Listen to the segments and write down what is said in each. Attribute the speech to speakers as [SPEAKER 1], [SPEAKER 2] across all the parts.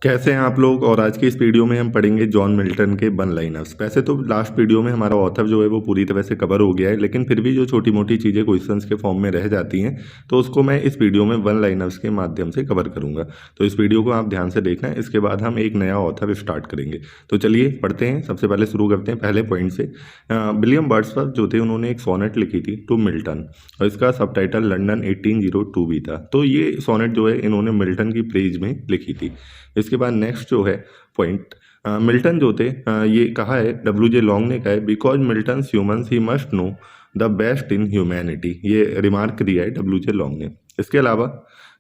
[SPEAKER 1] कैसे हैं आप लोग। और आज की इस वीडियो में हम पढ़ेंगे जॉन मिल्टन के वन लाइनर्स। वैसे तो लास्ट वीडियो में हमारा ऑथर जो है वो पूरी तरह से कवर हो गया है, लेकिन फिर भी जो छोटी मोटी चीज़ें क्वेश्चंस के फॉर्म में रह जाती हैं तो उसको मैं इस वीडियो में वन लाइनर्स के माध्यम से कवर करूंगा। तो इस वीडियो को आप ध्यान से देखना, इसके बाद हम एक नया ऑथर स्टार्ट करेंगे। तो चलिए पढ़ते हैं। सबसे पहले शुरू करते हैं पहले पॉइंट से। विलियम वर्ड्सवर्थ जो थे उन्होंने एक सोनेट लिखी थी टू मिल्टन, और इसका सबटाइटल लंदन 1802 भी था। तो ये सोनेट जो है इन्होंने मिल्टन की प्रेज में लिखी थी। इसके बाद नेक्स्ट जो है पॉइंट, मिल्टन जो थे ये कहा है, W.J. लॉन्ग ने कहा है, because Milton humans he must know the best in humanity. ये रिमार्क दिया है W.J. लॉन्ग ने। इसके अलावा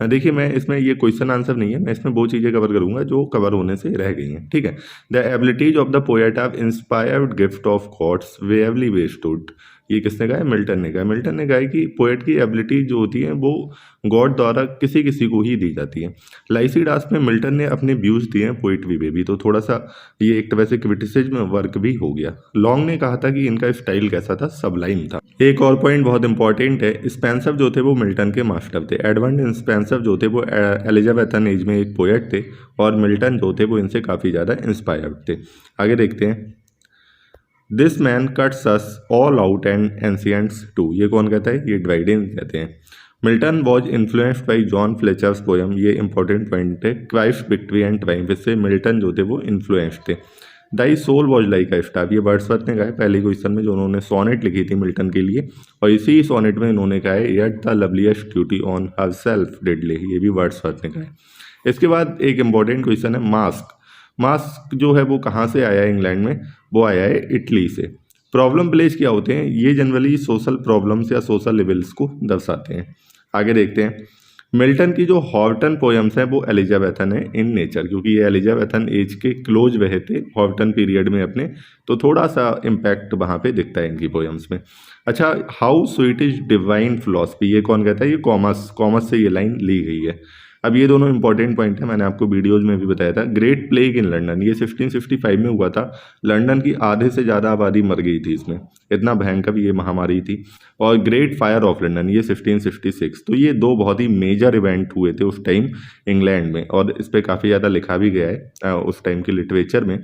[SPEAKER 1] देखिए, मैं इसमें ये क्वेश्चन आंसर नहीं है, मैं इसमें वो चीज़ें कवर करूंगा जो कवर होने से रह गई हैं। ठीक है। The abilities of the poet of inspired gift of gods rarely bestowed. ये किसने कहा है? मिल्टन ने कहा। मिल्टन ने कहा है कि पोएट की एबिलिटी जो होती है वो गॉड द्वारा किसी किसी को ही दी जाती है। लाइसिडास में मिल्टन ने अपने व्यूज दिए हैं पोइट्री पे भी, तो थोड़ा सा ये एक तरह से क्रिटिसिज्म वर्क भी हो गया। लॉन्ग ने कहा था कि इनका स्टाइल कैसा था? सबलाइम था। एक और पॉइंट बहुत इंपॉर्टेंट है, स्पेंसर जो थे वो मिल्टन के मास्टर थे। एडवर्ड स्पेंसर जो थे वो एलिजाबेथन एज में एक पोएट थे, और मिल्टन जो थे वो इनसे काफ़ी ज़्यादा इंस्पायर्ड थे। आगे देखते हैं। This man cuts us all out and ancients too. ये कौन कहता है? ये ड्राइडेन कहते हैं। Milton was influenced by John Fletcher's poem. ये इंपॉर्टेंट पॉइंट है। क्राइस्ट विक्ट्री एंड ट्रायम्फ, इससे मिल्टन जो थे वो इन्फ्लुएंस्ड थे। Thy soul was like a star, ये वर्ड्सवर्थ ने कहा है पहले क्वेश्चन में, जो उन्होंने सोनेट लिखी थी मिल्टन के लिए, और इसी सोनेट में इन्होंने कहा है yet the loveliest beauty on her self deadly. ये भी वर्ड्सवर्थ ने कहा है। इसके बाद एक इंपॉर्टेंट क्वेश्चन है मास्क। मास्क जो है वो कहाँ से आया है इंग्लैंड में? वो आया है इटली से। प्रॉब्लम प्लेस क्या होते हैं? ये जनरली सोशल प्रॉब्लम्स या सोशल लेवल्स को दर्शाते हैं। आगे देखते हैं। मिल्टन की जो हॉर्टन पोएम्स हैं वो एलिजाबेथन है इन नेचर, क्योंकि ये एलिजाबेथन एज के क्लोज रहे थे हॉर्टन पीरियड में अपने, तो थोड़ा सा इम्पैक्ट वहाँ पे दिखता है इनकी पोएम्स में। अच्छा, how sweet is divine philosophy, ये कौन कहता है? ये कॉमर्स, कॉमर्स से ये लाइन ली गई है। अब ये दोनों इंपॉर्टेंट पॉइंट है, मैंने आपको वीडियोज में भी बताया था। ग्रेट प्लेग इन लंदन, ये 1665 में हुआ था। लंदन की आधे से ज़्यादा आबादी मर गई थी इसमें, इतना भयंकर ये महामारी थी। और ग्रेट फायर ऑफ लंदन, ये 1666। तो ये दो बहुत ही मेजर इवेंट हुए थे उस टाइम इंग्लैंड में, और इस पर काफ़ी ज़्यादा लिखा भी गया है उस टाइम के लिटरेचर में।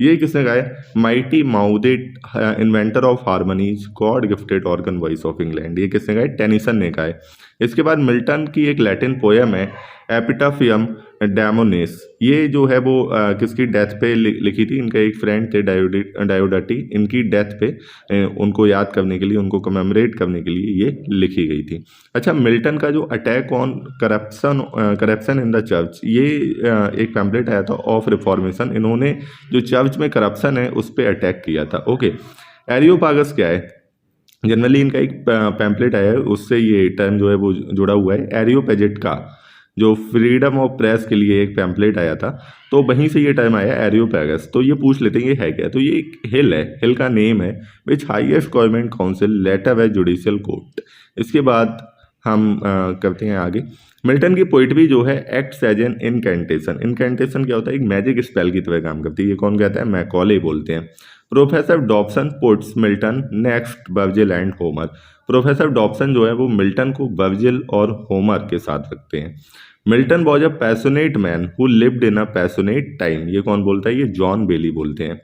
[SPEAKER 1] ये किसने गाया? Mighty mouthed inventor of harmonies, God gifted organ voice of England. ये किसने गाया? टेनिसन ने गाया। इसके बाद मिल्टन की एक लैटिन पोएम है एपिटाफियम डैमोनिस। ये जो है वो किसकी डेथ पे लिखी थी? इनका एक फ्रेंड थे डायोडाटी, इनकी डेथ पे उनको याद करने के लिए, उनको कमेमोरेट करने के लिए ये लिखी गई थी। अच्छा, मिल्टन का जो attack on corruption in the church, ये एक पैम्पलेट आया था ऑफ रिफॉर्मेशन। इन्होंने जो चर्च में करप्शन है उस पर अटैक किया था। ओके। एरियोपागस क्या है? जनरली इनका एक पैम्पलेट आया है, उससे ये टर्म जो है वो जुड़ा हुआ है। एरियोपेजेट का जो फ्रीडम ऑफ प्रेस के लिए एक पैम्पलेट आया था, तो वहीं से ये टर्म आया एरियोपैगस। तो ये पूछ लेते हैं ये है क्या? तो ये एक हिल है, हिल का नेम है विच हाईएस्ट गवर्नमेंट काउंसिल लेटर व जुडिशियल कोर्ट। इसके बाद हम करते हैं आगे। मिल्टन की पोइट्री जो है एक्ट्स एज एन इनकैंटेशन। इनकैंटेशन क्या होता है? एक मैजिक स्पेल की तरह काम करती है। ये कौन कहता है? मैकॉले बोलते हैं। Professor Dobson puts Milton next Virgil and Homer. Professor Dobson जो है वो मिल्टन को वर्जिल और होमर के साथ रखते हैं। Milton was a passionate man who lived in a passionate time. ये कौन बोलता है? ये जॉन बेली बोलते हैं।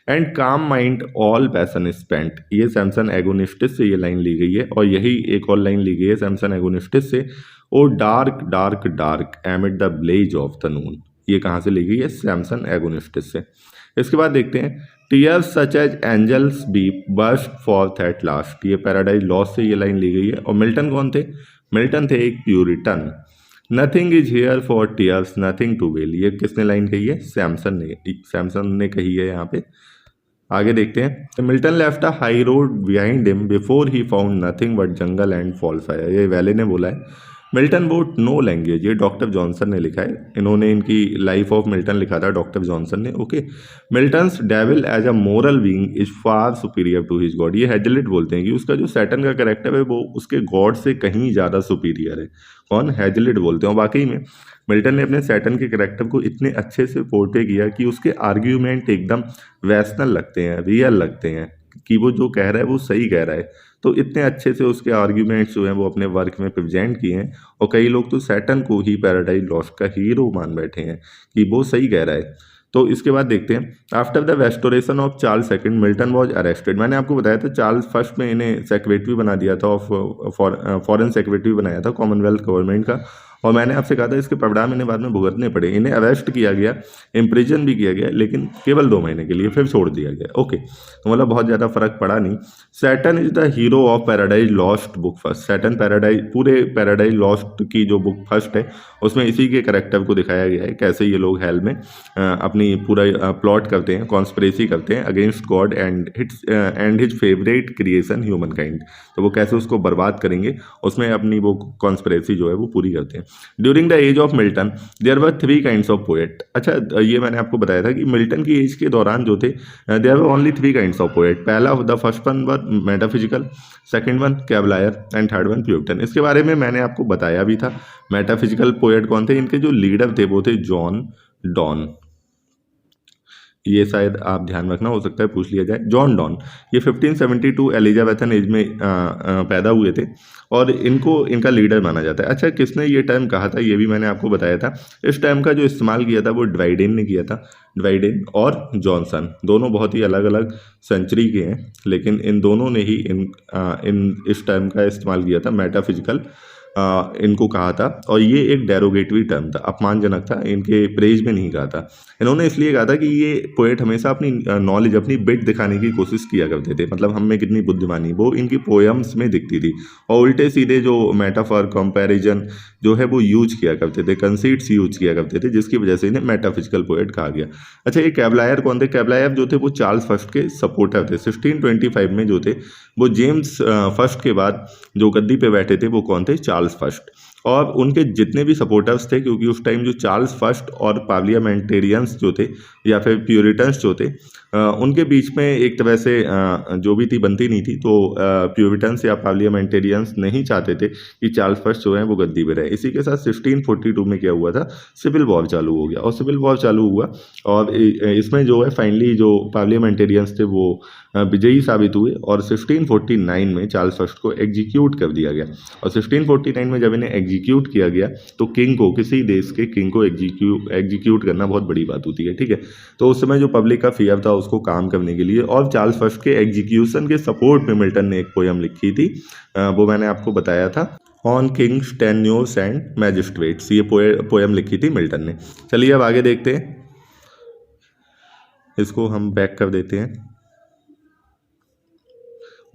[SPEAKER 1] एंड काम माइंड ऑल पैसन स्पेंट, ये सैमसन एगोनिस्टिस से ये लाइन ली गई है, और यही एक और लाइन ली गई है सैमसन एगोनिस्टिस से। Oh dark dark dark amid the blaze of the noon. ये कहाँ से ली गई है? सैमसन एगोनिस्टिस से। इसके बाद देखते हैं। Tears such as angels weep burst forth at last, ये पैराडाइज लॉस्ट से ये लाइन ली गई है। और मिल्टन कौन थे? मिल्टन थे एक Puritan. Nothing is here for tears nothing to wail, ये किसने लाइन कही है? सैमसन ने कही है यहाँ पे। आगे देखते हैं। Milton left a high road behind him before he found nothing but jungle and fall fire, ये वैले ने बोला है। मिल्टन वोट नो लैंग्वेज, ये डॉक्टर जॉनसन ने लिखा है। इन्होंने इनकी लाइफ ऑफ मिल्टन लिखा था डॉक्टर जॉनसन ने। Okay. Milton's devil as a moral being is far superior to his god, ये हैजलिट बोलते हैं कि उसका जो सैटर्न का कैरेक्टर है वो उसके गॉड से कहीं ज़्यादा सुपीरियर है। कौन? हैजलिट बोलते हैं। और वाकई में मिल्टन ने अपने सैटर्न के कैरेक्टर को इतने अच्छे से पोर्ट्रे किया कि उसके आर्ग्यूमेंट एकदम रैशनल लगते हैं, रियल लगते हैं, कि वो जो कह रहा है वो सही कह रहा है। तो इतने अच्छे से उसके आर्ग्यूमेंट्स जो हैं वो अपने वर्क में प्रेजेंट किए हैं, और कई लोग तो सैटर्न को ही पैराडाइज लॉस्ट का हीरो मान बैठे हैं कि वो सही कह रहा है। तो इसके बाद देखते हैं, after the restoration of Charles second Milton was arrested. मैंने आपको बताया था चार्ल्स फर्स्ट में इन्हें सेक्रेटरी बना दिया था, ऑफ फॉरेन सेक्रेटरी बनाया था कॉमनवेल्थ गवर्नमेंट का, और मैंने आपसे कहा था इसके परिणाम इन्हें बाद में भुगतने पड़े। इन्हें अरेस्ट किया गया, इम्प्रिजन भी किया गया, लेकिन केवल 2 महीने के लिए, फिर छोड़ दिया गया। ओके, तो मतलब बहुत ज़्यादा फर्क पड़ा नहीं। Saturn is the hero of paradise lost book first. Saturn paradise, पूरे पैराडाइज लॉस्ट की जो बुक फर्स्ट है उसमें इसी के करेक्टर को दिखाया गया है, कैसे ये लोग हेल में अपनी पूरा प्लॉट करते हैं, कॉन्स्पिरेसी करते हैं against God and his favourite creation human kind. तो वो कैसे उसको बर्बाद करेंगे, उसमें अपनी वो कॉन्स्पिरेसी जो है वो पूरी करते हैं। During the age of Milton there were 3 kinds of poet. अच्छा, ये मैंने आपको बताया था कि मिल्टन की एज के दौरान जो थे there were only 3 kinds of poet. पहला, the first one were metaphysical, second one Cavalier and third one Puritan. इसके बारे में मैंने आपको बताया भी था। मेटाफिजिकल पोएट कौन थे, इनके जो लीडर थे वो थे जॉन डॉन। ये शायद आप ध्यान रखना, हो सकता है पूछ लिया जाए। जॉन डॉन ये 1572 एलिजाबेथन एज में पैदा हुए थे, और इनको इनका लीडर माना जाता है। अच्छा, किसने ये टर्म कहा था ये भी मैंने आपको बताया था। इस टर्म का जो इस्तेमाल किया था वो ड्राइडेन ने किया था। ड्राइडेन और जॉनसन दोनों बहुत ही अलग अलग सेंचुरी के हैं, लेकिन इन दोनों ने ही इस टर्म का इस्तेमाल किया था, मेटाफिजिकल इनको कहा था। और ये एक डेरोगेटरी टर्म था, अपमानजनक था, इनके प्रेज में नहीं कहा था। इन्होंने इसलिए कहा था कि ये पोएट हमेशा अपनी नॉलेज, अपनी बिट दिखाने की कोशिश किया करते थे, मतलब हम में कितनी बुद्धिमानी वो इनकी पोएम्स में दिखती थी, और उल्टे सीधे जो मेटाफर, कंपैरिजन जो है वो यूज किया करते थे, कंसीट्स यूज किया करते थे, जिसकी वजह से इन्हें मेटाफिजिकल पोएट कहा गया। अच्छा, ये कैवलायर कौन थे? कैवलायर जो थे वो चार्ल्स फर्स्ट के सपोर्टर थे। 1625 में जो थे वो जेम्स फर्स्ट के बाद जो गद्दी पे बैठे थे वो कौन थे? Charles first. और उनके जितने भी सपोर्टर्स थे, क्योंकि उस टाइम जो चार्ल्स फर्स्ट और पार्लियामेंटेरियंस जो थे या फिर प्यूरिटन्स जो थे, उनके बीच में एक तरह से जो भी थी बनती नहीं थी। तो प्यूरिटन्स या पार्लियामेंटेरियंस नहीं चाहते थे कि चार्ल्स फर्स्ट जो है वो गद्दी पे रहे। इसी के साथ 1642 में क्या हुआ था, सिविल वॉर चालू हो गया, और सिविल वॉर चालू हुआ, और इसमें जो है फाइनली जो पार्लियामेंटेरियंस थे वो विजयी साबित हुए, और 1649 में चार्ल्स फर्स्ट को एग्जीक्यूट कर दिया गया। और 1649 में जब इन्हें एग्जीक्यूट किया गया, तो किंग को, किसी देश के किंग को एग्जीक्यूट करना बहुत बड़ी बात होती है, ठीक है। तो उस समय जो पब्लिक का फियर था उसको काम करने के लिए, और चार्ल्स फर्स्ट के एग्जीक्यूशन के सपोर्ट में मिल्टन ने एक पोयम लिखी थी, वो मैंने आपको बताया था, on Kings tenures and magistrates. ये पोयम लिखी थी मिल्टन ने। चलिए अब आगे देखते हैं, इसको हम बैक कर देते हैं।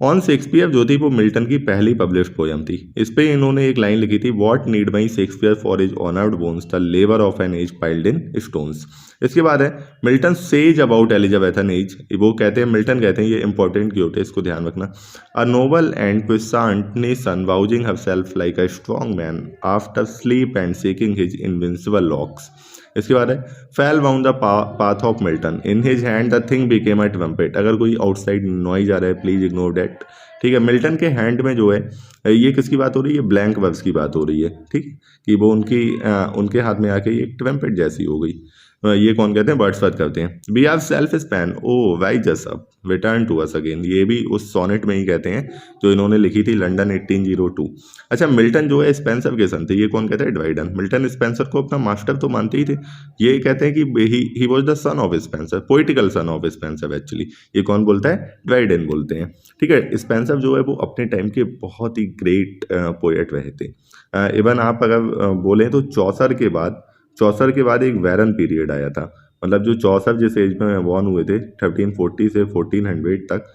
[SPEAKER 1] ऑन शेक्सपियर जो थी वो मिल्टन की पहली पब्लिश्ड पोयम थी। इस पे इन्होंने एक लाइन लिखी थी, what need my Shakespeare for his honoured bones the labour of an age piled in stones. इसके बाद है Milton says about Elizabethan age. वो कहते हैं, मिल्टन कहते हैं, ये इंपॉर्टेंट क्योट है, इसको ध्यान रखना, a noble and puissant nation rousing herself like a strong man after sleep and shaking his invincible locks. इसके बाद है फेल वाउन the path of Milton in his hand the thing became a trumpet. अगर कोई outside noise आ रहा है please ignore date, ठीक है। मिल्टन के हैंड में जो है, ये किसकी बात हो रही है? ब्लैंक वर्स की बात हो रही है, ठीक, कि वो उनके हाथ में आके एक ट्रम्पेट जैसी हो गई। ये कौन कहते हैं? वर्ड्सवर्थ करते हैं। We have self span oh why just up return to us again. ये भी उस सोनेट में ही कहते हैं जो इन्होंने लिखी थी लंदन 1802। अच्छा, मिल्टन जो है स्पेंसर के सन थे। ये कौन कहते हैं? ड्राइडन। मिल्टन स्पेंसर को अपना मास्टर तो मानते ही थे। ये कहते हैं कि he was the son of Spencer, poetical son of Spencer actually. ये कौन बोलता है? ड्राइडन बोलते हैं, ठीक है। स्पेंसर जो है वो अपने टाइम के बहुत ही ग्रेट पोएट रहे थे। इवन आप अगर बोलें तो चौसर के बाद एक वैरन पीरियड आया था। मतलब जो चौसर जिस एज में बॉर्न हुए थे 1340 से 1400 तक,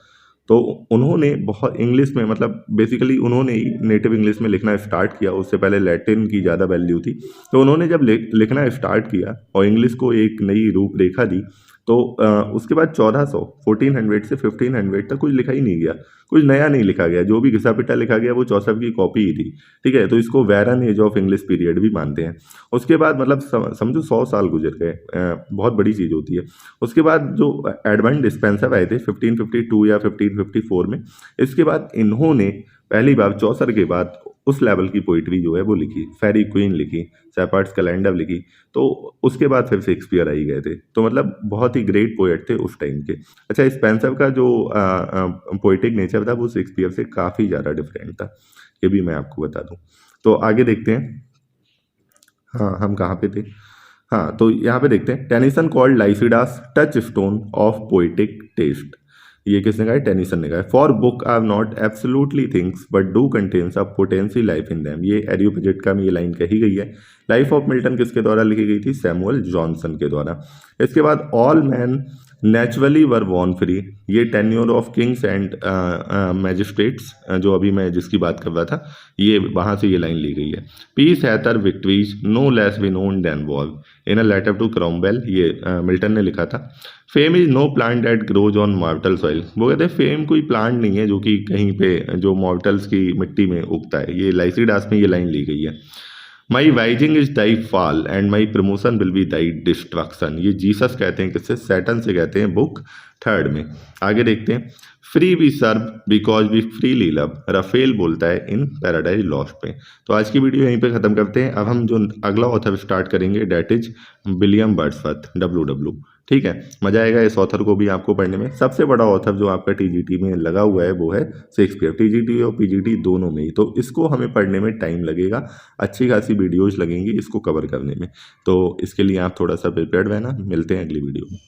[SPEAKER 1] तो उन्होंने बहुत इंग्लिश में, मतलब बेसिकली उन्होंने ही नेटिव इंग्लिश में लिखना स्टार्ट किया। उससे पहले लैटिन की ज़्यादा वैल्यू थी। तो उन्होंने जब लिखना स्टार्ट किया और इंग्लिश को एक नई रूपरेखा दी, तो उसके बाद 1400 से 1500 तक कुछ लिखा ही नहीं गया, कुछ नया नहीं लिखा गया। जो भी घिसा पिटा लिखा गया वो चौसर की कॉपी ही थी, ठीक है। तो इसको barren age of English period भी मानते हैं। उसके बाद मतलब समझो 100 साल गुजर गए, बहुत बड़ी चीज़ होती है। उसके बाद जो एडमंड स्पेंसर आए थे 1552 या 1554 में, इसके बाद इन्होंने पहली बार चौसर के बाद उस लेवल की पोइट्री जो है वो लिखी, फेरी क्वीन लिखी, शेपर्ड्स कैलेंडर लिखी। तो उसके बाद फिर शेक्सपियर आ ही गए थे। तो मतलब बहुत ही ग्रेट पोएट थे उस टाइम के। अच्छा, स्पेंसर का जो पोइटिक नेचर था वो शेक्सपियर से काफ़ी ज़्यादा डिफरेंट था, ये भी मैं आपको बता दूं। तो आगे देखते हैं। हाँ, हम कहाँ पे थे? हाँ, तो यहाँ पे देखते हैं, Tennyson called Lycidas touchstone of poetic taste. ये किसने कहा है? टेनिसन ने कहा है। For book are not absolutely things but do contains a potency life in them. ये एरियोपेजिटिका में ये लाइन कही गई है। लाइफ ऑफ मिल्टन किसके द्वारा लिखी गई थी? सैमुअल जॉनसन के द्वारा। इसके बाद all man naturally were born free, ये tenure of kings and magistrates, जो अभी मैं जिसकी बात कर रहा था, ये वहाँ से ये लाइन ली गई है। Peace hath her victories no less be known than war, in a letter to Cromwell, ये मिल्टन ने लिखा था। Fame is no plant that grows on mortal soil, वो कहते हैं फेम कोई प्लांट नहीं है जो कि कहीं पे जो मॉर्टल्स की मिट्टी में उगता है। ये लाइसिडास में ये लाइन ली गई है। My rising is thy fall and my promotion will be thy destruction, ये जीसस कहते हैं किससे? सैटन से कहते हैं, बुक 3 में। आगे देखते हैं, free we serve because we freely love, Raphael बोलता है इन पैराडाइज लॉस्ट में। तो आज की वीडियो यहीं पे ख़त्म करते हैं। अब हम जो अगला ऑथर स्टार्ट करेंगे that is William Wordsworth, WW। ठीक है, मजा आएगा इस ऑथर को भी आपको पढ़ने में। सबसे बड़ा ऑथर जो आपका TGT में लगा हुआ है वो है शेक्सपियर, TGT और PGT दोनों में ही। तो इसको हमें पढ़ने में टाइम लगेगा, अच्छी खासी वीडियोज लगेंगी इसको कवर करने में। तो इसके लिए आप थोड़ा सा प्रिपेयर्ड रहना। मिलते हैं अगली वीडियो में।